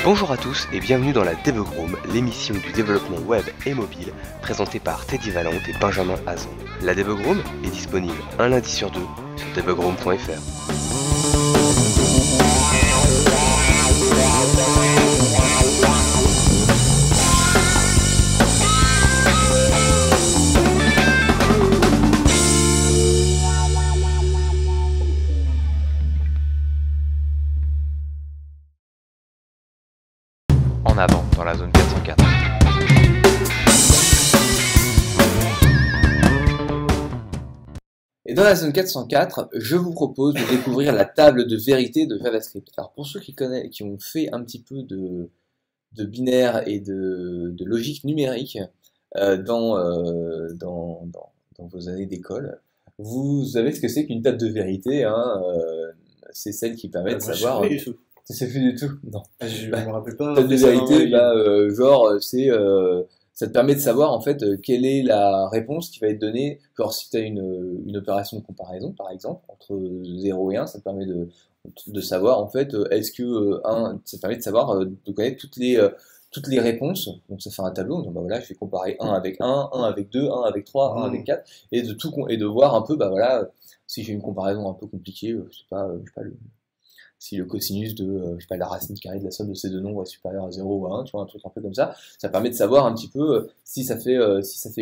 Bonjour à tous et bienvenue dans la Debug Room, l'émission du développement web et mobile, présentée par Teddy Valente et Benjamin Hazan. La Debug Room est disponible un lundi sur deux sur debugroom.fr. En avant dans la zone 404. Et dans la zone 404, je vous propose de découvrir la table de vérité de JavaScript. Alors pour ceux qui ont fait un petit peu de binaire et de logique numérique dans vos années d'école, vous savez ce que c'est qu'une table de vérité, hein, c'est celle qui permet de savoir... Tu sais plus du tout? Non. Je me rappelle pas. Table de vérité, ça te permet de savoir en fait quelle est la réponse qui va être donnée. Genre si tu as une opération de comparaison par exemple entre 0 et 1, ça te permet de savoir en fait est-ce que ça te permet de savoir de connaître toutes les réponses. Donc ça fait un tableau, donc bah voilà, je vais comparer 1 avec 1, 1 avec 2, 1 avec 3, 1 avec 4 et de voir un peu bah voilà si j'ai une comparaison un peu compliquée, je sais pas si le cosinus de la racine carrée de la somme de ces deux nombres est supérieur à 0 ou à 1, tu vois, un truc un peu comme ça, ça permet de savoir un petit peu si ça fait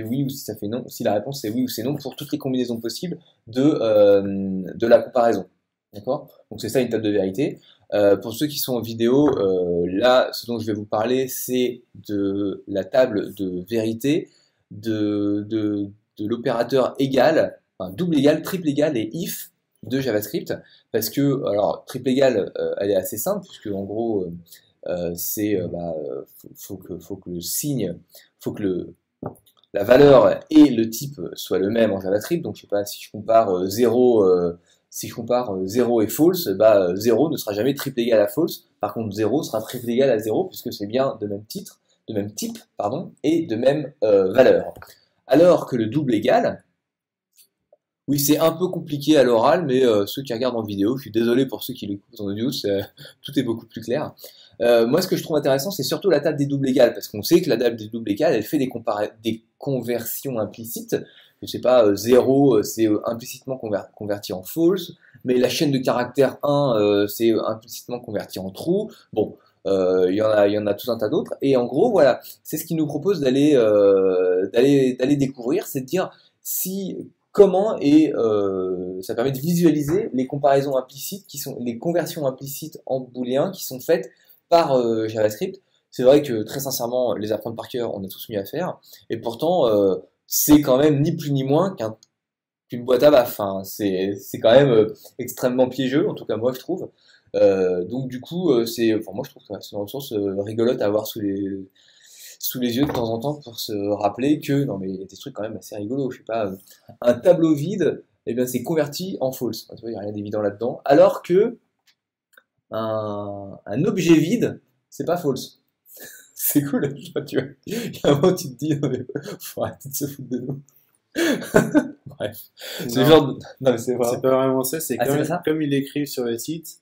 oui ou si ça fait non, si la réponse c'est oui ou c'est non pour toutes les combinaisons possibles de la comparaison. D'accord? Donc c'est ça une table de vérité. Pour ceux qui sont en vidéo, là, ce dont je vais vous parler, c'est de la table de vérité de l'opérateur égal, enfin, double égal, triple égal et if de JavaScript, parce que, alors, triple égal, elle est assez simple, puisque en gros, faut que le signe, faut que la valeur et le type soient le même en JavaScript, donc je sais pas, si je compare 0 et false, 0 ne sera jamais triple égal à false, par contre 0 sera triple égal à 0, puisque c'est bien de même type, et de même valeur. Alors que le double égal, oui, c'est un peu compliqué à l'oral, mais ceux qui regardent en vidéo, je suis désolé pour ceux qui l'écoutent en audio, tout est beaucoup plus clair. Moi, ce que je trouve intéressant, c'est surtout la table des doubles égales, parce qu'on sait que la table des doubles égales, elle fait des conversions implicites. Je sais pas, 0, c'est implicitement converti en false, mais la chaîne de caractères 1, c'est implicitement converti en true. Bon, il y en a tout un tas d'autres. Et en gros, voilà, c'est ce qu'il nous propose d'aller découvrir, c'est de dire comment ça permet de visualiser les comparaisons implicites qui sont les conversions implicites en booléen qui sont faites par JavaScript. C'est vrai que très sincèrement, les apprendre par cœur, on a tous mieux à faire, et pourtant c'est quand même ni plus ni moins qu'une boîte à baffe. Hein. C'est quand même extrêmement piégeux, en tout cas moi je trouve. Donc du coup, moi je trouve que c'est une ressource rigolote à avoir sous les yeux de temps en temps pour se rappeler que, non mais il y a des trucs quand même assez rigolos, je sais pas, un tableau vide, eh bien c'est converti en false, tu vois, il n'y a rien d'évident là-dedans, alors que un objet vide, c'est pas false. C'est cool, tu vois, il y a un moment tu te dis, non mais, faut arrêter de se foutre de nous. Bref, c'est genre non mais c'est vrai. C'est pas vraiment ça, c'est comme ils l'écrivent sur le site,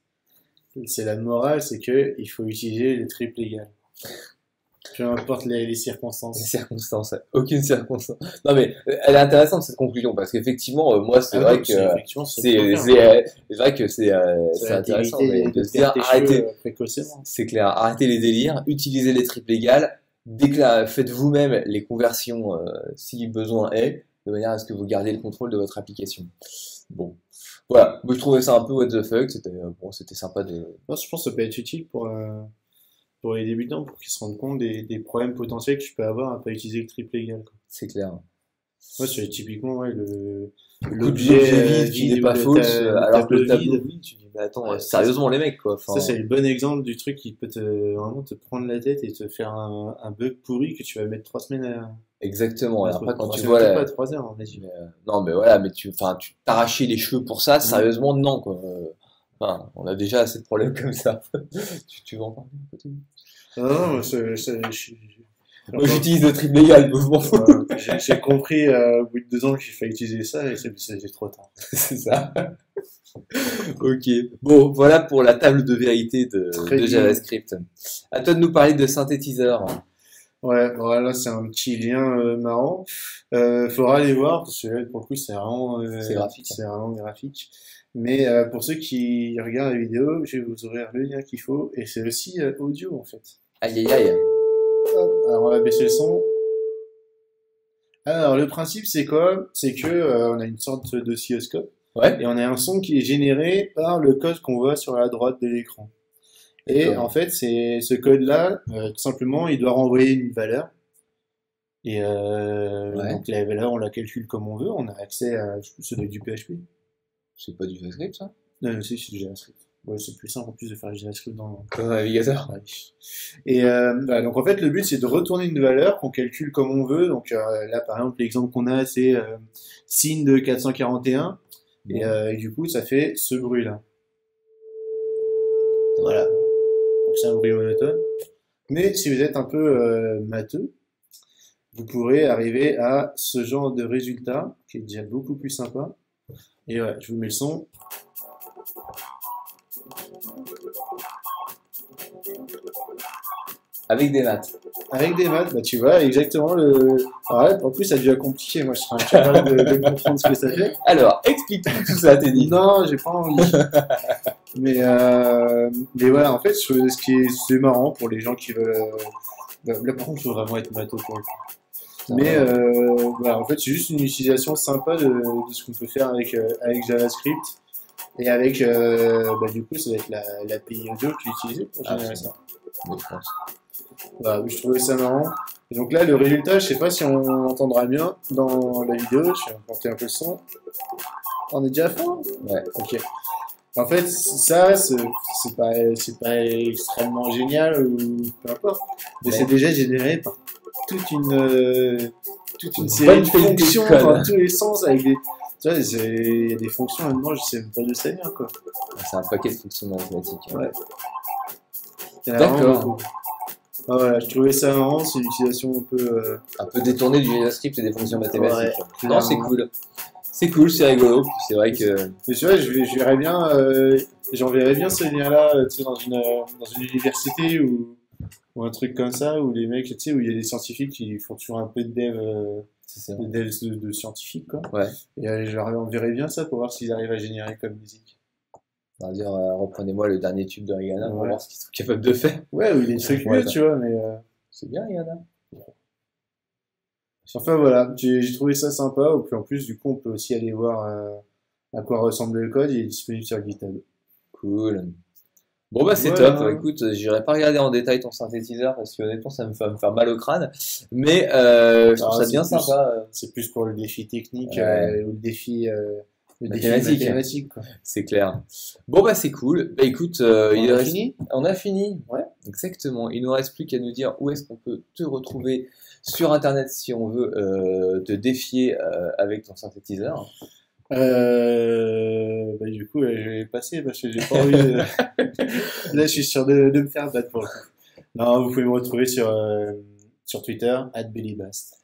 c'est la morale, c'est que il faut utiliser les triples égales. Peu importe les circonstances. Les circonstances, aucune circonstance. Non mais elle est intéressante cette conclusion parce qu'effectivement moi c'est vrai que c'est intéressant de se dire arrêtez, c'est clair, arrêtez les délires, utilisez les triples égales, faites vous-même les conversions si besoin est, de manière à ce que vous gardiez le contrôle de votre application. Bon. Voilà, moi je trouvais ça un peu what the fuck, c'était sympa de... Moi je pense que ça peut être utile pour les débutants, pour qu'ils se rendent compte des problèmes potentiels que tu peux avoir à pas utiliser le triple égal. C'est clair. Ouais, c'est typiquement l'objet vide qui n'est pas false, alors que le tableau vide, tu dis, mais attends, sérieusement les mecs, quoi. Enfin, ça, c'est le bon exemple du truc qui peut vraiment te prendre la tête et te faire un bug pourri que tu vas mettre 3 semaines à... Exactement, et après quand tu vois... pas 3 heures, non, mais voilà, mais tu t'arrachais les cheveux pour ça, sérieusement, non, quoi. Enfin, on a déjà assez de problèmes comme ça. tu veux en parler un peu? Non, moi j'utilise le triple égal, je m'en fous. J'ai compris au bout de 2 ans qu'il fallait utiliser ça et c'est trop tard. C'est ça. Ok. Bon, voilà pour la table de vérité de Très bien. JavaScript. À toi de nous parler de synthétiseur. Ouais, voilà, c'est un petit lien marrant. Faudra aller voir, parce que là, pour le coup, c'est vraiment, C'est graphique. c'est vraiment graphique. Mais pour ceux qui regardent la vidéo, je vais vous ouvrir le lien qu'il faut, et c'est aussi audio en fait. Aïe aïe aïe. Hop, alors on va baisser le son. Alors le principe c'est quoi? C'est que on a une sorte d'oscilloscope, Ouais. et on a un son qui est généré par le code qu'on voit sur la droite de l'écran. Et D'accord. en fait, c'est ce code-là, tout simplement, il doit renvoyer une valeur. Et Ouais. donc la valeur, on la calcule comme on veut. On a accès à, ça doit être du PHP. C'est pas du JavaScript ça? Non, c'est du JavaScript. Ouais, c'est plus simple en plus de faire du JavaScript dans Comme un navigateur. ouais. Et voilà, donc en fait, le but c'est de retourner une valeur qu'on calcule comme on veut. Donc là, par exemple, l'exemple qu'on a, c'est sin de 441. Et du coup, ça fait ce bruit-là. Voilà. Donc c'est un bruit monotone. Mais si vous êtes un peu matheux, vous pourrez arriver à ce genre de résultat qui est déjà beaucoup plus sympa. Et voilà, je vous mets le son. Avec des maths. Avec des maths, bah tu vois exactement le. Alors là, en plus, ça devient compliqué. Moi, je serais incapable de comprendre ce que ça fait. Alors, explique-nous tout ça, Teddy. Non, j'ai pas envie. Mais voilà, en fait, c'est marrant pour les gens qui veulent. Là, par contre, il faut vraiment être matheux pour le coup. Mais voilà, en fait, c'est juste une utilisation sympa de ce qu'on peut faire avec JavaScript. Et avec, du coup, ça va être l'API audio qui est utilisée pour générer ça. Oui, je pense. Voilà, je trouvais ça marrant. Et donc là, le résultat, je sais pas si on entendra bien dans la vidéo. Je vais monter un peu le son. On est déjà à fond? Ouais. Ok. En fait, ça, c'est pas extrêmement génial ou peu importe. Mais c'est déjà généré par toute une série de fonctions dans tous les sens avec des. Tu vois, il y a des fonctions maintenant, je sais même pas d'où ça vient, quoi. C'est un paquet de fonctions mathématiques. Ouais. Il y en a vraiment D'accord. beaucoup. Ah, voilà, je trouvais ça marrant, c'est une utilisation Un peu détourné du JavaScript et des fonctions mathématiques. Ouais, Non, c'est cool. C'est cool, c'est rigolo. Puis c'est vrai que. Mais tu vois, je verrais bien, j'enverrais bien ce lien-là, tu sais, dans une université ou un truc comme ça, où les mecs, tu sais, où il y a des scientifiques qui font toujours un peu de dev, C'est ça. de scientifiques, quoi. Ouais. Et je leur enverrais bien ça pour voir s'ils arrivent à générer comme musique. On va dire, reprenez-moi le dernier tube de Rihanna pour Ouais. voir ce qu'ils sont capables de faire. Ouais, ou des trucs Ouais, mieux, tu vois, mais C'est bien, Rihanna. enfin voilà, j'ai trouvé ça sympa. Et puis en plus, du coup, on peut aussi aller voir à quoi ressemble le code. Il est disponible sur GitHub. Cool. Bon bah c'est Voilà. top. Écoute, j'irai pas regarder en détail ton synthétiseur parce que honnêtement ça me fait me faire mal au crâne. Mais je trouve ça c'est bien plus- sympa. C'est plus pour le défi technique Ouais. ou le défi Mathématique. mathématique, quoi. C'est clair. Bon bah c'est cool. Bah écoute, il On a reste- fini? on a fini. Ouais. Exactement. Il nous reste plus qu'à nous dire où est-ce qu'on peut te retrouver sur internet si on veut te défier avec ton synthétiseur. Du coup, je vais passer parce que j'ai pas envie de... Là, je suis sûr de me faire battre pour le coup. Non, vous pouvez me retrouver sur Twitter, @bellybast.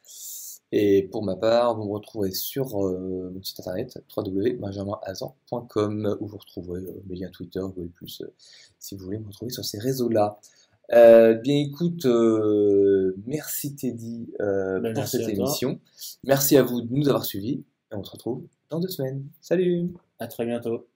Et pour ma part, vous me retrouverez sur mon site internet www.benjaminazan.com où vous retrouverez mes liens Twitter, Google+, si vous voulez me retrouver sur ces réseaux-là. Bien écoute, merci Teddy pour Merci cette à toi. émission. Merci à vous de nous avoir suivis et on se retrouve dans 2 semaines. Salut! À très bientôt.